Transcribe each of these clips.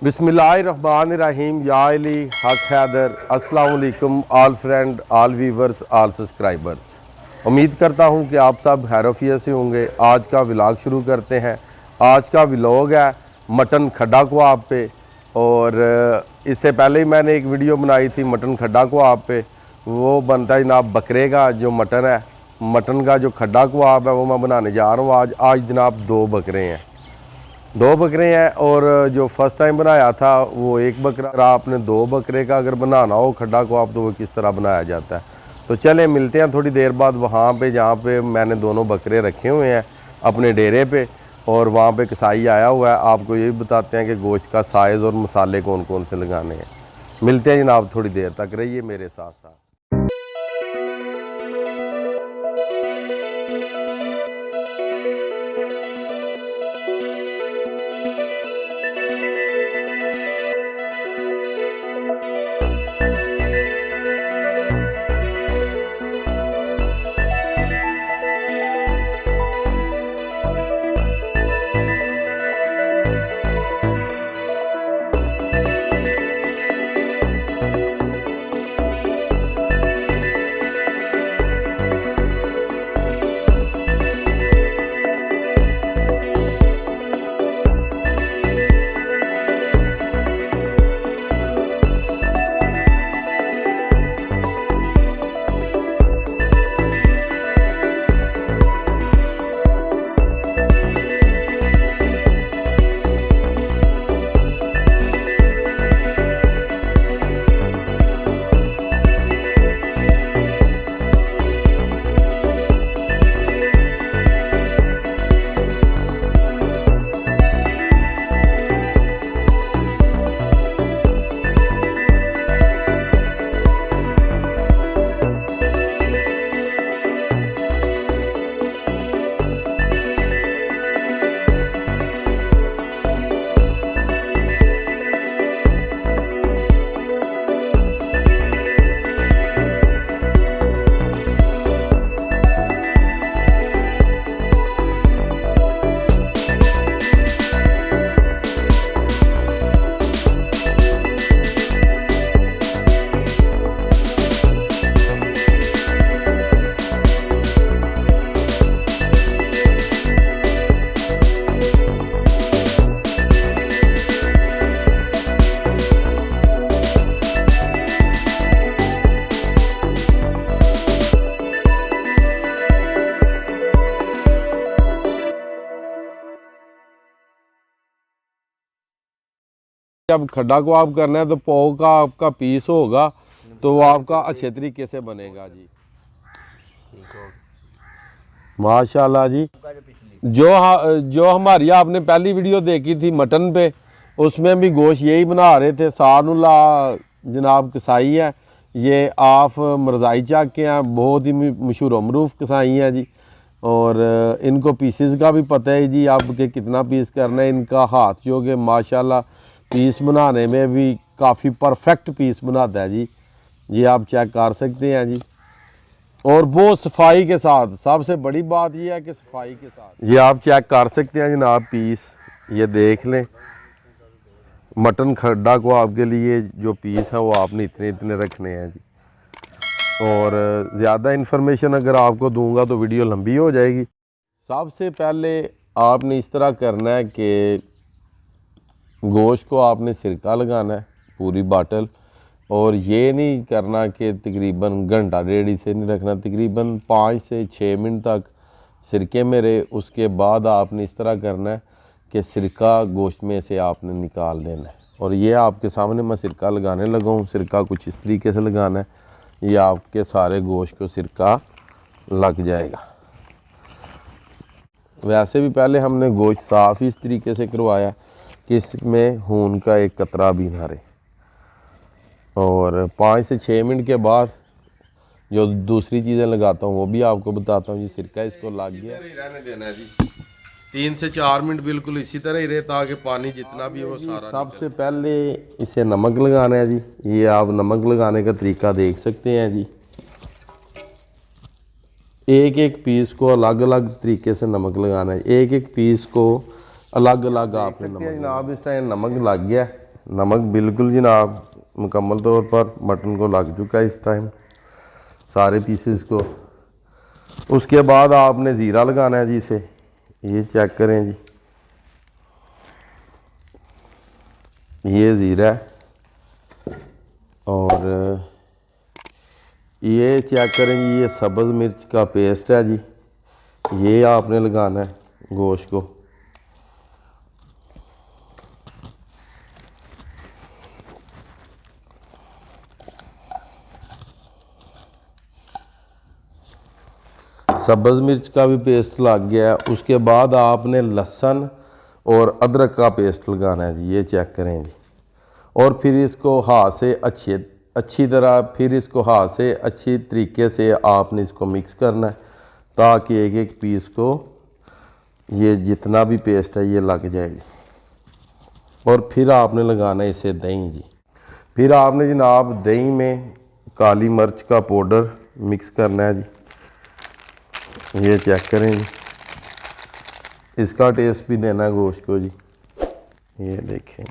बिस्मिल्लाहिर्रहमानिर्रहीम। या अली हक हैदर। अस्सलाम वालेकुम आल फ्रेंड, आल व्यूवर्स, आल सब्सक्राइबर्स। उम्मीद करता हूँ कि आप सब खैरियत से होंगे। आज का व्लॉग शुरू करते हैं। आज का व्लॉग है मटन खड्डा कबाब पे। और इससे पहले ही मैंने एक वीडियो बनाई थी मटन खड्डा कबाब पे। वो बनता है जनाब बकरे का जो मटन है, मटन का जो खड्डा कबाब है वो मैं बनाने जा रहा हूँ। आज जनाब दो बकरे हैं और जो फर्स्ट टाइम बनाया था वो एक बकरा। आपने दो बकरे का अगर बनाना हो खड्डा कबाब तो वो किस तरह बनाया जाता है, तो चले मिलते हैं थोड़ी देर बाद वहाँ पे जहाँ पे मैंने दोनों बकरे रखे हुए हैं अपने डेरे पे। और वहाँ पे कसाई आया हुआ है। आपको ये भी बताते हैं कि गोश्त का साइज़ और मसाले कौन कौन से लगाने हैं। मिलते हैं जनाब थोड़ी देर तक, रहिए मेरे साथ साथ। जब खड्डा कबाब करना है तो पाव का आपका पीस होगा तो वो आपका अच्छे तरीके से बनेगा जी। माशाल्लाह जी। जो हमारी आपने पहली वीडियो देखी थी मटन पे, उसमें भी गोश्त यही बना रहे थे। सानुल्ला जनाब कसाई है, ये आप मरज़ाई चक के हैं, बहुत ही मशहूर मरूफ कसाई हैं जी। और इनको पीसेस का भी पता है जी आपके कितना पीस करना है। इनका हाथ जो कि माशाल्लाह पीस बनाने में भी काफ़ी परफेक्ट पीस बनाता है जी। ये आप चेक कर सकते हैं जी। और वो सफाई के साथ, सबसे बड़ी बात ये है कि सफाई के साथ ये आप चेक कर सकते हैं जनाब पीस। ये देख लें, मटन खड्डा को आपके लिए जो पीस है वो आपने इतने इतने रखने हैं जी। और ज़्यादा इन्फॉर्मेशन अगर आपको दूंगा तो वीडियो लंबी हो जाएगी। सबसे पहले आपने इस तरह करना है कि गोश्त को आपने सिरका लगाना है पूरी बाटल। और ये नहीं करना कि तकरीबन घंटा डेढ़ से नहीं रखना, तकरीबन 5 से 6 मिनट तक सिरके में रहे। उसके बाद आपने इस तरह करना है कि सिरका गोश्त में से आपने निकाल देना है। और ये आपके सामने मैं सिरका लगाने लगा हूँ। सिरका कुछ इस तरीके से लगाना है, ये आपके सारे गोश्त को सिरका लग जाएगा। वैसे भी पहले हमने गोश्त साफ़ इस तरीके से करवाया कि इसमें खून का एक कतरा भी ना रहे। और 5 से 6 मिनट के बाद जो दूसरी चीज़ें लगाता हूँ वो भी आपको बताता हूँ जी। सिरका इसको लग गया, रहने देना है जी। 3 से 4 मिनट बिल्कुल इसी तरह ही रहे ताकि पानी जितना भी वो सारा। सबसे पहले इसे नमक लगाना है जी। ये आप नमक लगाने का तरीका देख सकते हैं जी। एक एक पीस को अलग अलग तरीके से नमक लगाना है। एक एक पीस को अलग अलग आपने नमक जनाब इस टाइम नमक लग गया। नमक बिल्कुल जनाब मुकम्मल तौर पर मटन को लग चुका है इस टाइम सारे पीसेस को। उसके बाद आपने ज़ीरा लगाना है जी इसे, ये चेक करें जी, ये ज़ीरा है। और ये चेक करें जी, ये सब्ज़ मिर्च का पेस्ट है जी, ये आपने लगाना है गोश्त को। सब्ज़ मिर्च का भी पेस्ट लग गया है। उसके बाद आपने लहसुन और अदरक का पेस्ट लगाना है जी, ये चेक करें जी। और फिर इसको हाथ से अच्छी तरह फिर इसको हाथ से अच्छी तरीके से आपने इसको मिक्स करना है ताकि एक एक पीस को ये जितना भी पेस्ट है ये लग जाए जी। और फिर आपने लगाना है इसे दही जी। फिर आपने जनाब दही में काली मिर्च का पाउडर मिक्स करना है जी, ये चेक करें जी, इसका टेस्ट भी देना है गोश्त को जी। ये देखें,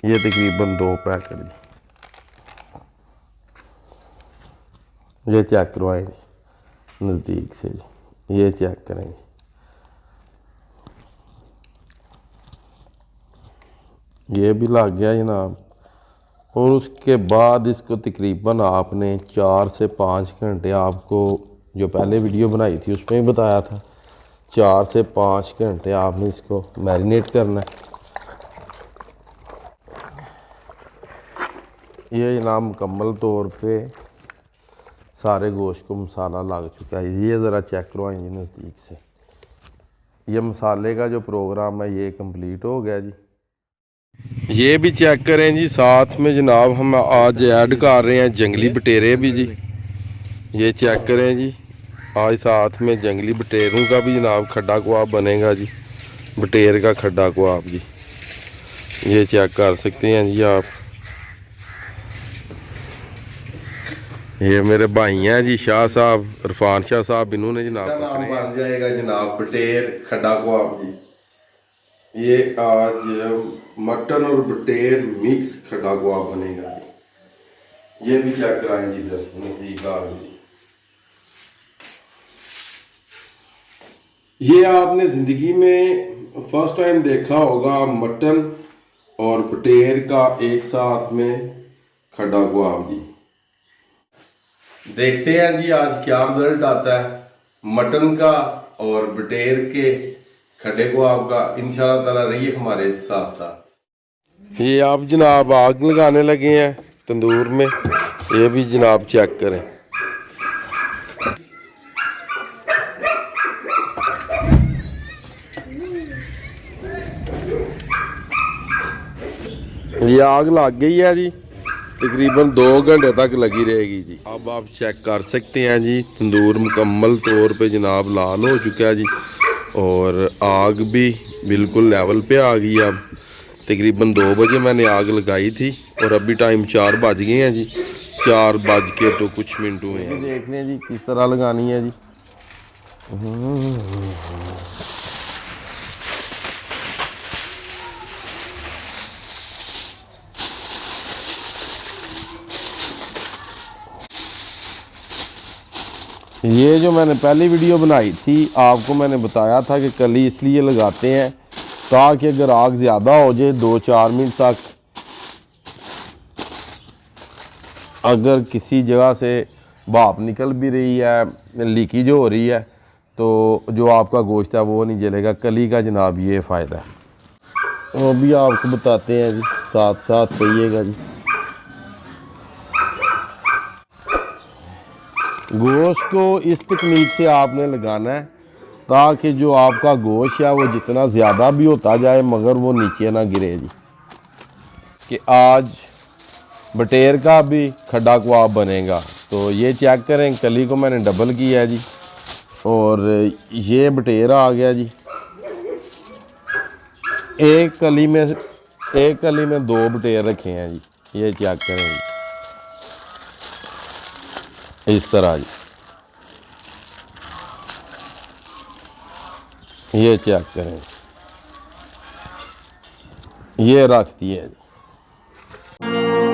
ये तकरीबन 2 पैकेट जी, ये चेक करवाएं जी नज़दीक से जी, ये चेक करें जी। ये भी लग गया जनाब। और उसके बाद इसको तकरीबन आपने 4 से 5 घंटे, आपको जो पहले वीडियो बनाई थी उसमें भी बताया था 4 से 5 घंटे आपने इसको मैरिनेट करना है। ये जनाब मुकम्मल तौर पे सारे गोश्त को मसाला लग चुका है। ये ज़रा चेक करवाएंगे नज़दीक से। ये मसाले का जो प्रोग्राम है ये कंप्लीट हो गया जी। ये भी चेक करें जी, साथ में जनाब हम आज ऐड कर रहे हैं जंगली बटेरे भी जी, ये चेक करें जी। आज साथ में जंगली बटेरों का भी जनाब खड्डा कबाब बनेगा जी, बटेर का खड्डा कबाब जी, ये चेक कर सकते हैं जी आप। ये मेरे भाई हैं जी शाह साहब, इरफान शाह साहब, इन्होंने जनाब नाम बन जाएगा जनाब बटेर खड्डा कबाब जी। ये आज मटन और बटेर मिक्स खड्डा कबाब बनेगा जी, ये भी चेक कराएं जी इधर नजदीक आ जी। ये आपने ज़िंदगी में फर्स्ट टाइम देखा होगा मटन और बटेर का एक साथ में खड्डा कबाब जी। देखते हैं जी आज क्या रिजल्ट आता है मटन का और बटेर के खड्डे कबाब का। इंशाल्लाह ताला रहिए हमारे साथ साथ। ये आप जनाब आग लगाने लगे हैं तंदूर में, ये भी जनाब चेक करें। ये आग लग गई है जी, तकरीबन 2 घंटे तक लगी रहेगी जी। अब आप चेक कर सकते हैं जी, तंदूर मुकम्मल तौर पे जनाब लाल हो चुका है जी और आग भी बिल्कुल लेवल पे आ गई। अब तकरीबन 2 बजे मैंने आग लगाई थी और अभी टाइम 4 बज गए हैं जी, 4 बज के तो कुछ मिनट हुए हैं। देख लें जी किस तरह लगानी है जी। ये जो मैंने पहली वीडियो बनाई थी आपको मैंने बताया था कि कली इसलिए लगाते हैं ताकि अगर आग ज़्यादा हो जाए 2-4 मिनट तक, अगर किसी जगह से भाप निकल भी रही है, लीकेज हो रही है, तो जो आपका गोश्त है वो नहीं जलेगा। कली का जनाब ये फ़ायदा है। वो भी आपको बताते हैं जी, साथ साथ कहिएगा जी। गोश्त को इस तकनीक से आपने लगाना है ताकि जो आपका गोश्त है वो जितना ज़्यादा भी होता जाए मगर वो नीचे ना गिरे जी। कि आज बटेर का भी खड्डा कबाब बनेगा। तो ये चेक करें, कली को मैंने डबल किया है जी और ये बटेर आ गया जी। एक कली में 2 बटेर रखे हैं जी, ये चेक करें जी इस तरह जी, ये चेक करें, ये रख दिए जी। है।